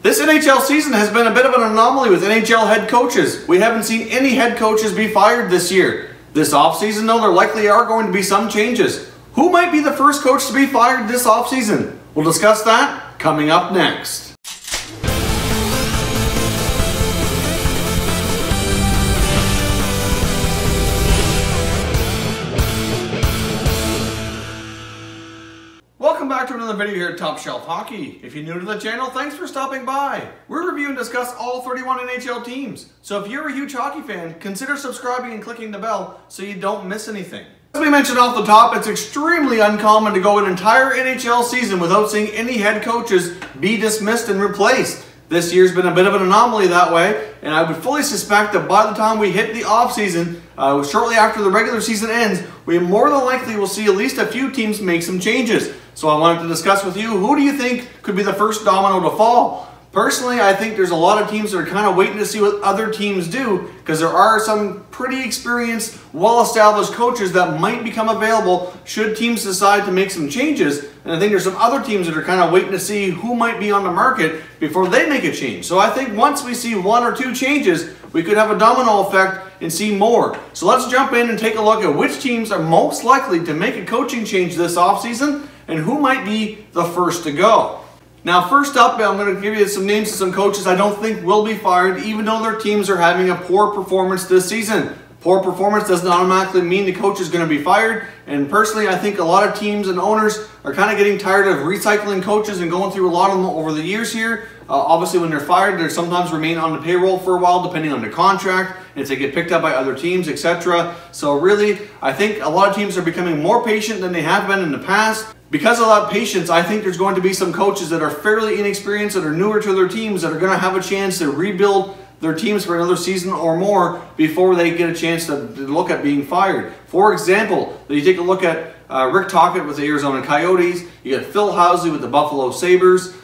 This NHL season has been a bit of an anomaly with NHL head coaches. We haven't seen any head coaches be fired this year. This offseason, though, there likely are going to be some changes. Who might be the first coach to be fired this offseason? We'll discuss that coming up next. Welcome back to another video here at Top Shelf Hockey. If you're new to the channel, thanks for stopping by. We review and discuss all 31 NHL teams. So if you're a huge hockey fan, consider subscribing and clicking the bell so you don't miss anything. As we mentioned off the top, it's extremely uncommon to go an entire NHL season without seeing any head coaches be dismissed and replaced. This year's been a bit of an anomaly that way, and I would fully suspect that by the time we hit the offseason, shortly after the regular season ends, we more than likely will see at least a few teams make some changes. So I wanted to discuss with you, who do you think could be the first domino to fall? Personally, I think there's a lot of teams that are kind of waiting to see what other teams do, because there are some pretty experienced, well-established coaches that might become available should teams decide to make some changes. And I think there's some other teams that are kind of waiting to see who might be on the market before they make a change. So I think once we see one or two changes, we could have a domino effect and see more. So let's jump in and take a look at which teams are most likely to make a coaching change this offseason and who might be the first to go. Now, first up, I'm going to give you some names of some coaches I don't think will be fired, even though their teams are having a poor performance this season. Poor performance doesn't automatically mean the coach is going to be fired, and personally, I think a lot of teams and owners are kind of getting tired of recycling coaches and going through a lot of them over the years here. Obviously, when they're fired, they sometimes remain on the payroll for a while, depending on the contract, and if they get picked up by other teams, etc. So really, I think a lot of teams are becoming more patient than they have been in the past. Because of that patience, I think there's going to be some coaches that are fairly inexperienced, that are newer to their teams, that are going to have a chance to rebuild their teams for another season or more before they get a chance to look at being fired. For example, you take a look at Rick Tocchet with the Arizona Coyotes, you got Phil Housley with the Buffalo Sabres,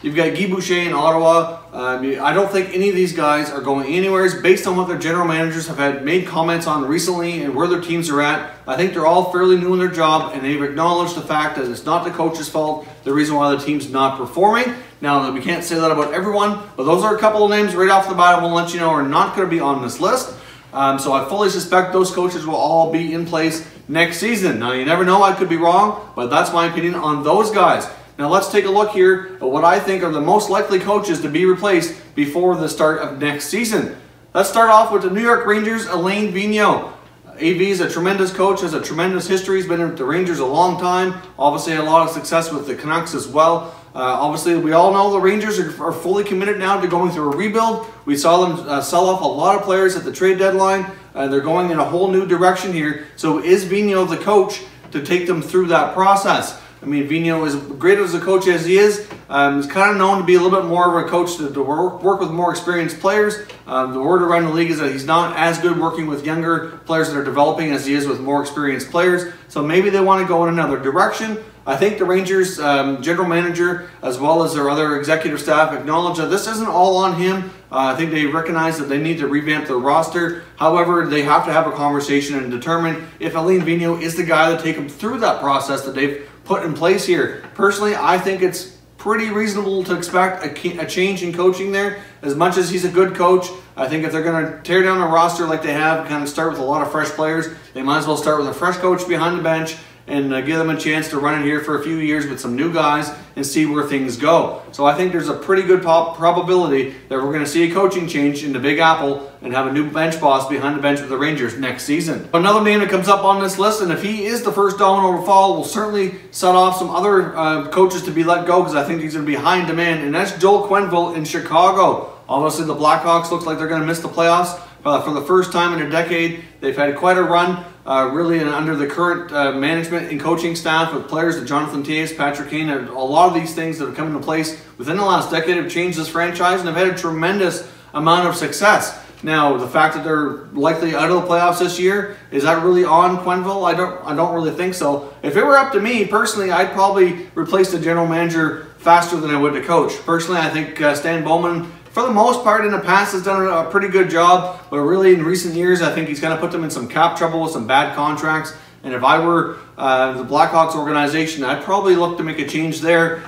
you've got Guy Boucher in Ottawa. I don't think any of these guys are going anywhere based on what their general managers have made comments on recently and where their teams are at. I think they're all fairly new in their job, and they've acknowledged the fact that it's not the coach's fault, the reason why the team's not performing. Now, we can't say that about everyone, but those are a couple of names right off the bat I will let you know are not going to be on this list. So I fully suspect those coaches will all be in place next season. Now, you never know, I could be wrong, but that's my opinion on those guys. Now let's take a look here at what I think are the most likely coaches to be replaced before the start of next season. Let's start off with the New York Rangers' Alain Vigneault. AV is a tremendous coach, has a tremendous history. He's been at the Rangers a long time. Obviously a lot of success with the Canucks as well. Obviously we all know the Rangers are fully committed now to going through a rebuild. We saw them sell off a lot of players at the trade deadline. They're going in a whole new direction here. So is Vigneault the coach to take them through that process? I mean, Vigneault, as great as a coach as he is, he's kind of known to be a little bit more of a coach to work with more experienced players. The word around the league is that he's not as good working with younger players that are developing as he is with more experienced players. So maybe they want to go in another direction. I think the Rangers general manager, as well as their other executive staff, acknowledge that this isn't all on him. I think they recognize that they need to revamp their roster. However, they have to have a conversation and determine if Alain Vigneault is the guy to take them through that process that they've put in place here. Personally, I think it's pretty reasonable to expect a change in coaching there. As much as he's a good coach, I think if they're going to tear down the roster like they have, kind of start with a lot of fresh players, they might as well start with a fresh coach behind the bench and give them a chance to run it here for a few years with some new guys and see where things go. So I think there's a pretty good probability that we're going to see a coaching change in the Big Apple and have a new bench boss behind the bench with the Rangers next season. Another name that comes up on this list, and if he is the first domino to fall, will certainly set off some other coaches to be let go, because I think he's going to be high in demand, and that's Joel Quenneville in Chicago. Obviously, the Blackhawks looks like they're going to miss the playoffs for the first time in a decade. They've had quite a run. Really under the current management and coaching staff with players like Jonathan Toews, Patrick Kane, a lot of these things that have come into place within the last decade have changed this franchise and have had a tremendous amount of success. Now, the fact that they're likely out of the playoffs this year, is that really on Quenneville? I don't really think so. If it were up to me, personally, I'd probably replace the general manager faster than I would the coach. Personally, I think Stan Bowman, for the most part in the past, has done a pretty good job, but really in recent years I think he's kind of put them in some cap trouble with some bad contracts. And if I were the Blackhawks organization, I'd probably look to make a change there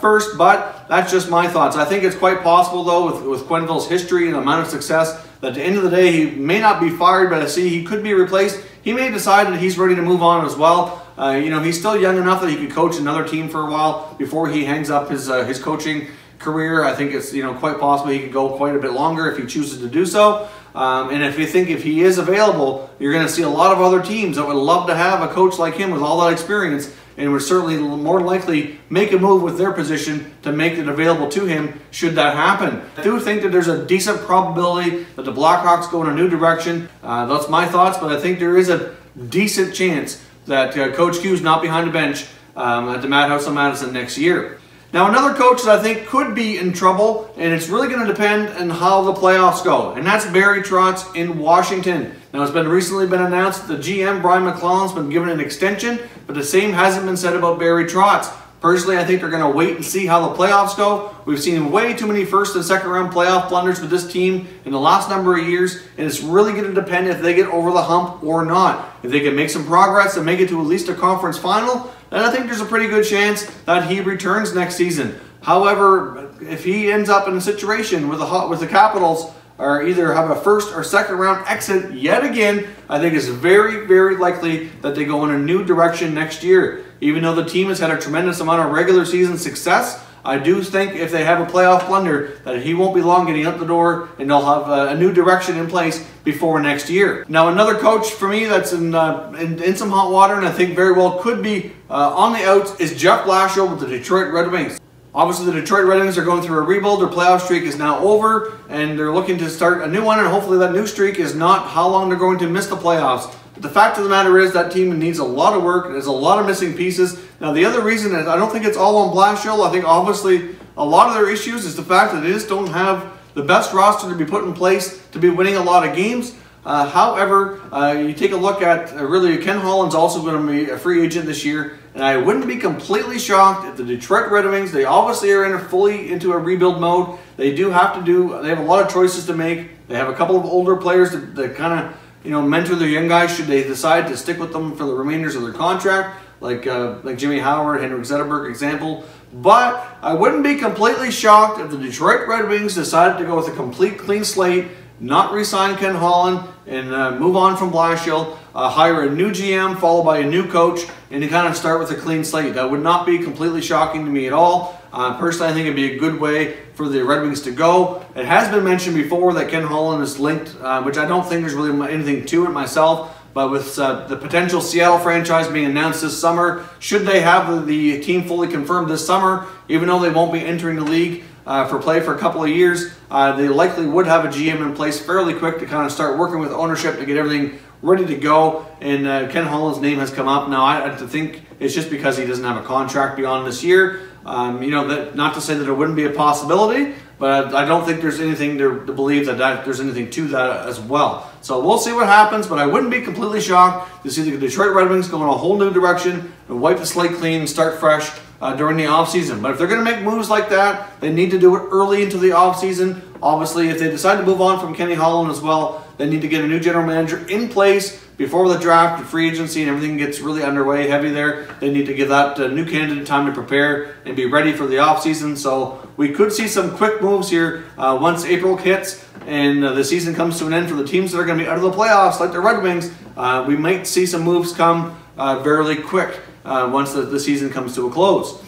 first. But that's just my thoughts. I think it's quite possible, though, with Quenneville's history and amount of success, that at the end of the day, he may not be fired, but he could be replaced. He may decide that he's ready to move on as well. You know, he's still young enough that he could coach another team for a while before he hangs up his coaching career. I think it's, you know, quite possible he could go quite a bit longer if he chooses to do so. And if he is available, you're going to see a lot of other teams that would love to have a coach like him with all that experience, and would certainly more likely make a move with their position to make it available to him should that happen. I do think that there's a decent probability that the Blackhawks go in a new direction. That's my thoughts, but I think there is a decent chance that Coach Q's not behind the bench at the Madhouse on Madison next year. Now, another coach that I think could be in trouble, and it's really going to depend on how the playoffs go, and that's Barry Trotz in Washington. Now, it's recently been announced that the GM, Brian McClellan's been given an extension, but the same hasn't been said about Barry Trotz. Personally, I think they're going to wait and see how the playoffs go. We've seen way too many first and second round playoff blunders with this team in the last number of years, and it's really going to depend if they get over the hump or not. If they can make some progress and make it to at least a conference final, then I think there's a pretty good chance that he returns next season. However, if he ends up in a situation with the Capitals, or either have a first or second round exit yet again, I think it's very, very likely that they go in a new direction next year. Even though the team has had a tremendous amount of regular season success, I do think if they have a playoff blunder, that he won't be long getting out the door, and they'll have a new direction in place before next year. Now, another coach for me that's in some hot water, and I think very well could be on the outs, is Jeff Blashill with the Detroit Red Wings. Obviously, the Detroit Red Wings are going through a rebuild. Their playoff streak is now over, and they're looking to start a new one, and hopefully that new streak is not how long they're going to miss the playoffs. But the fact of the matter is that team needs a lot of work. There's a lot of missing pieces. Now, the other reason is I don't think it's all on Blashill. I think obviously a lot of their issues is the fact that they just don't have the best roster to be put in place to be winning a lot of games. However, you take a look at really Ken Holland's also going to be a free agent this year, and I wouldn't be completely shocked if the Detroit Red Wings, they obviously are fully into a rebuild mode. They have a lot of choices to make. They have a couple of older players that kind of, you know, mentor their young guys should they decide to stick with them for the remainders of their contract, like Jimmy Howard, Henrik Zetterberg example. But I wouldn't be completely shocked if the Detroit Red Wings decided to go with a complete clean slate, not re-sign Ken Holland, and move on from Blashill, hire a new GM followed by a new coach, and to kind of start with a clean slate. That would not be completely shocking to me at all. Personally, I think it'd be a good way for the Red Wings to go. It has been mentioned before that Ken Holland is linked, which I don't think there's really anything to it myself, but with the potential Seattle franchise being announced this summer, should they have the team fully confirmed this summer, even though they won't be entering the league for play for a couple of years, they likely would have a GM in place fairly quick to kind of start working with ownership to get everything ready to go. And Ken Holland's name has come up. Now, I think it's just because he doesn't have a contract beyond this year. You know, not to say that it wouldn't be a possibility, but I don't think there's anything to believe that there's anything to that as well. So we'll see what happens, but I wouldn't be completely shocked to see the Detroit Red Wings go in a whole new direction and wipe the slate clean and start fresh during the offseason. But if they're going to make moves like that, they need to do it early into the offseason. Obviously, if they decide to move on from Kenny Holland as well, they need to get a new general manager in place before the draft and free agency and everything gets really underway heavy there. They need to give that new candidate time to prepare and be ready for the offseason. So we could see some quick moves here once April hits and the season comes to an end for the teams that are going to be out of the playoffs, like the Red Wings. We might see some moves come fairly quick once the season comes to a close.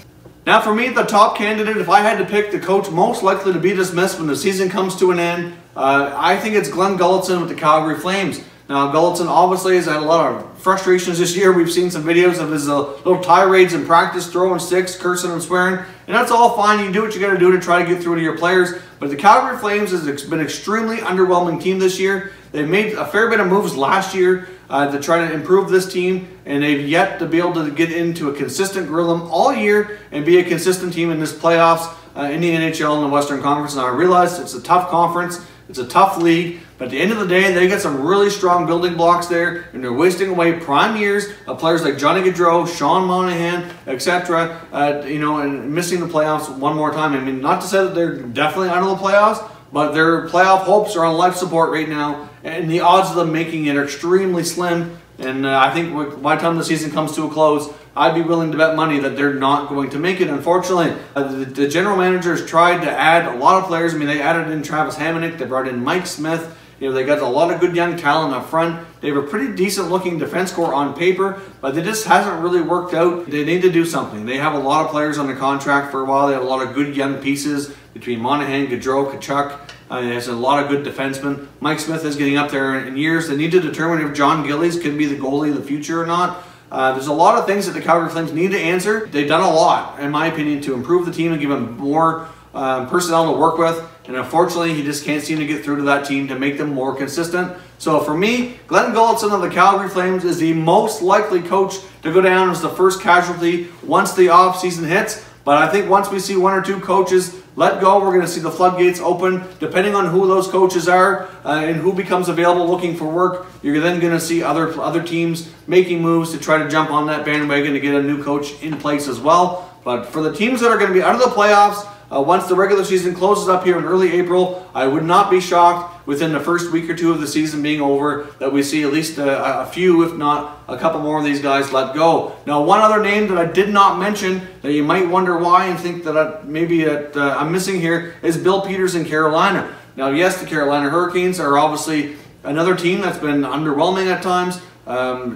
Now, for me, the top candidate, if I had to pick the coach most likely to be dismissed when the season comes to an end, I think it's Glen Gulutzan with the Calgary Flames. Now, Gulutzan obviously has had a lot of frustrations this year. We've seen some videos of his little tirades in practice, throwing sticks, cursing and swearing, and that's all fine. You do what you got to do to try to get through to your players. But the Calgary Flames has been an extremely underwhelming team this year. They've made a fair bit of moves last year to try to improve this team, and they've yet to be able to get into a consistent rhythm all year and be a consistent team in this playoffs in the NHL and the Western Conference. Now, I realize it's a tough conference, it's a tough league, but at the end of the day, they got some really strong building blocks there, and they're wasting away prime years of players like Johnny Gaudreau, Sean Monahan, etc. You know, and missing the playoffs one more time. I mean, not to say that they're definitely out of the playoffs, but their playoff hopes are on life support right now, and the odds of them making it are extremely slim. And I think by the time the season comes to a close, I'd be willing to bet money that they're not going to make it, unfortunately. The general managers tried to add a lot of players. I mean, they added in Travis Hamonic, they brought in Mike Smith. You know, they got a lot of good young talent up front. They have a pretty decent looking defense core on paper, but it just hasn't really worked out. They need to do something. They have a lot of players on the contract for a while. They have a lot of good young pieces between Monahan, Gaudreau, Tkachuk. There's a lot of good defensemen. Mike Smith is getting up there in years. They need to determine if John Gillies could be the goalie of the future or not. There's a lot of things that the Calgary Flames need to answer. They've done a lot, in my opinion, to improve the team and give them more personnel to work with. And unfortunately, he just can't seem to get through to that team to make them more consistent. So for me, Glen Gulutzan of the Calgary Flames is the most likely coach to go down as the first casualty once the offseason hits. But I think once we see one or two coaches let go, we're going to see the floodgates open. Depending on who those coaches are and who becomes available looking for work, you're then going to see other teams making moves to try to jump on that bandwagon to get a new coach in place as well. But for the teams that are going to be out of the playoffs, once the regular season closes up here in early April, I would not be shocked within the first week or two of the season being over that we see at least a few, if not a couple more of these guys let go. Now, one other name that I did not mention that you might wonder why and think that I'm missing here is Bill Peters in Carolina. Now, yes, the Carolina Hurricanes are obviously another team that's been underwhelming at times,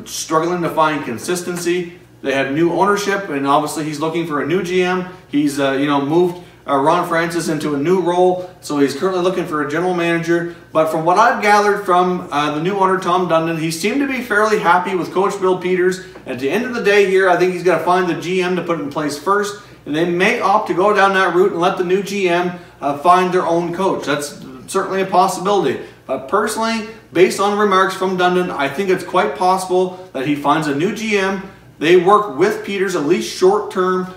struggling to find consistency. They have new ownership, and obviously he's looking for a new GM. He's moved Ron Francis into a new role, so he's currently looking for a general manager. But from what I've gathered from the new owner, Tom Dundon, he seemed to be fairly happy with Coach Bill Peters. At the end of the day here, I think he's got to find the GM to put in place first, and they may opt to go down that route and let the new GM find their own coach. That's certainly a possibility. But personally, based on remarks from Dundon, I think it's quite possible that he finds a new GM. They work with Peters at least short term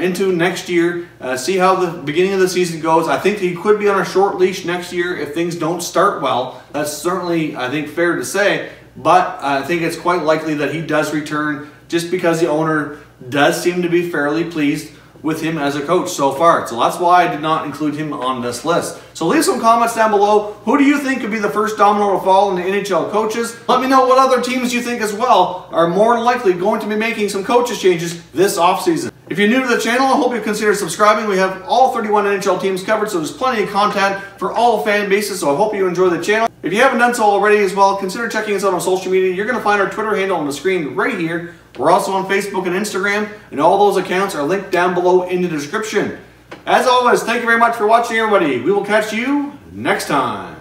into next year, see how the beginning of the season goes. I think he could be on a short leash next year if things don't start well. That's certainly, I think, fair to say, but I think it's quite likely that he does return just because the owner does seem to be fairly pleased with him as a coach so far. So that's why I did not include him on this list. So leave some comments down below. Who do you think could be the first domino to fall in the NHL coaches? Let me know what other teams you think as well are more likely going to be making some coaches changes this offseason. If you're new to the channel, I hope you consider subscribing. We have all 31 NHL teams covered, so there's plenty of content for all fan bases, so I hope you enjoy the channel. If you haven't done so already as well, consider checking us out on social media. You're going to find our Twitter handle on the screen right here. We're also on Facebook and Instagram, and all those accounts are linked down below in the description. As always, thank you very much for watching, everybody. We will catch you next time.